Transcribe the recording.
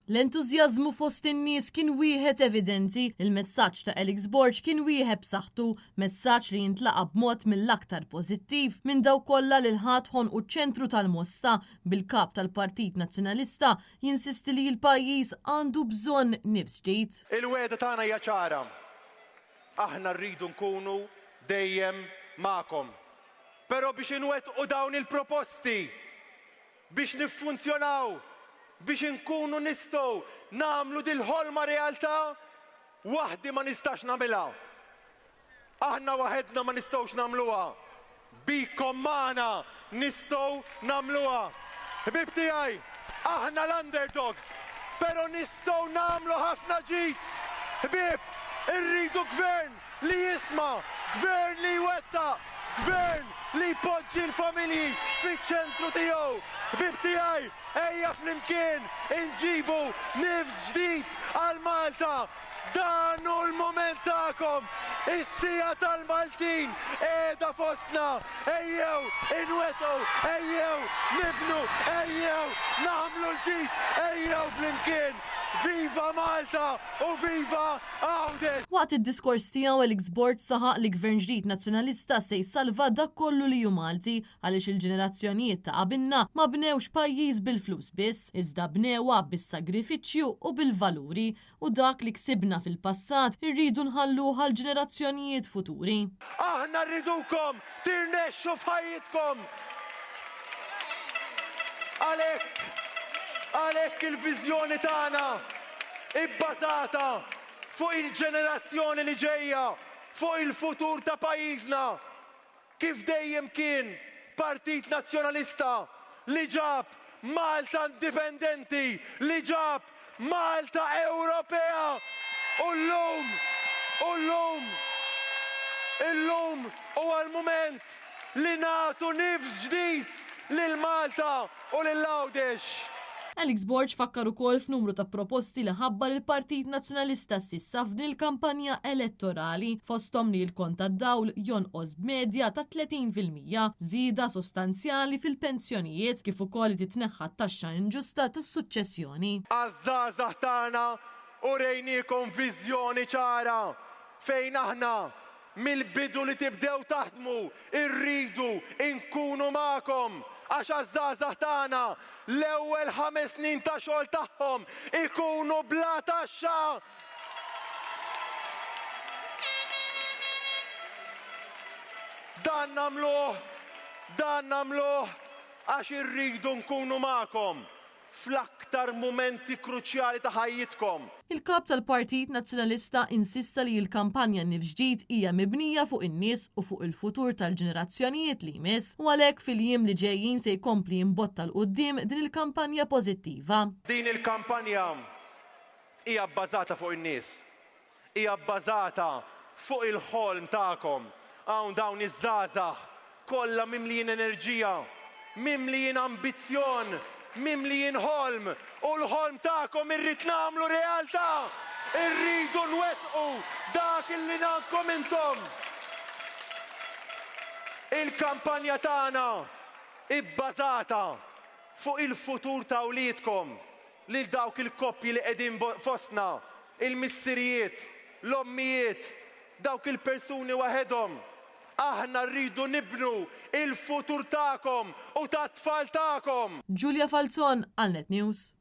L-entużjażmu fost in-nies kien wieħed evidenti, il-messaġġ ta' Alex Borg kien wieħed b'saħħtu, messaġġ li jintlaqa b'mod mill-aktar pożittiv minn daw kollha li ħadħon u ċentru tal-Mosta bil-kap tal-Partit Nazzjonalista jinsisti li l-pajjiż għandu bżonn nifs ġdid. Il-weda tagħna hija ċara. Aħna rridu nkunu dejjem magħkom. Però biex inwettqu dawn il-proposti, biex niffunzjonaw, biex inkunu nistgħu nagħmlu dil-ħolma realtà, waħdi ma nistax nagħmilha. Aħna waħedna ma nistgħux nagħmluha. Bikom magħna nistgħu nagħmluha. Ħbib tiegħi, aħna l-underdogs, però nistgħu nagħmlu ħafna ġid. Ħbib, irridu gvern li jisma', gvern li jwettaq, gvern li jpoġġi l-familji fiċ-ċentru tiegħu. Ħbib tiegħi, ejja flimkien inġibu nifs ġdid għal Malta. Dan hu l-mument tagħkom. Is-sija tal-Maltin qiegħda fostna. Ejjew inwettqu, ejjew nibnu, ejjew nagħmlu l-ġid, ejjew flimkien. Viva Malta u viva Għawdex! Waqt id-diskors tiegħu Alex Borg saħaq li gvern ġdid nazzjonalista se jsalva dak kollu li hu Malti għaliex il-ġenerazzjonijiet ta' qabilna ma bnewx pajjiż bil-flus biss, iżda bnewha bis-sagrifiċċju u bil-valuri u dak li ksibna fil-passat irridu nħalluha l-ġenerazzjonijiet futuri. Aħna rridukom tirnexxu f'ħajjitkom. Għalhekk il-viżjoni tagħna ibbażata fuq il-ġenerazzjoni li ġejja, fuq il-futur ta' pajjiżna. Kif dejjem kien Partit Nazzjonalista li ġab Malta indipendenti, li ġab Malta Ewropea. U llum huwa l-mument li nagħtu nifs ġdid lil Malta u lil Għawdex. Alex Borg fakkar ukoll f'numru ta' proposti li ħabbar il-Partit Nazzjonalista s'issa f'din il-kampanja elettorali fosthom li l-kont tad-dawl jonqos b'medja ta' 30%, żieda sostanzjali fil-pensjonijiet kif ukoll titneħħa t-taxxa inġusta tas-suċċessjoni. Għaż-żgħażagħ tagħna urejniekom viżjoni ċara fejn aħna mill-bidu li tibdew taħdmu irridu nkunu magħkom. Għax għaż-żgħażagħ tagħna l-ewwel 5 snin ta' xogħol tagħhom ikunu bla taxxa. Dan nagħmluh għax irridu nkunu magħkom fl-aktar mumenti kruċjali ta' ħajjitkom. Il-kap tal-Partit Nazzjonalista insista li l-kampanja nifs ġdid hija mibnija fuq in-nies u fuq il-futur tal-ġenerazzjonijiet li jmiss u għalhekk fil-jiem li ġejjin se jkompli jimbotta l qudiem din il-kampanja pożittiva. Din il-kampanja hija bbażata fuq in-nies. Hija bbażata fuq il-ħolm tagħkom. Hawn dawn iż-żgħażagħ kollha mimlijin enerġija, mimlijin ambizzjon, mimlijin ħolm u l-ħolm tagħkom irrid nagħmlu realtà. Irridu nwettqu dak illi ngħidkom intom. Il-kampanja tagħna ibbażata fuq il-futur ta' wliedkom lil dawk il-koppji li qegħdin fostna, il-missirijiet, l-ommijiet, dawk il-persuni waħedhom. Aħna rridu nibnu il-futur tagħkom u tat-tfal tagħkom. Giulia Falzon, għal Net News.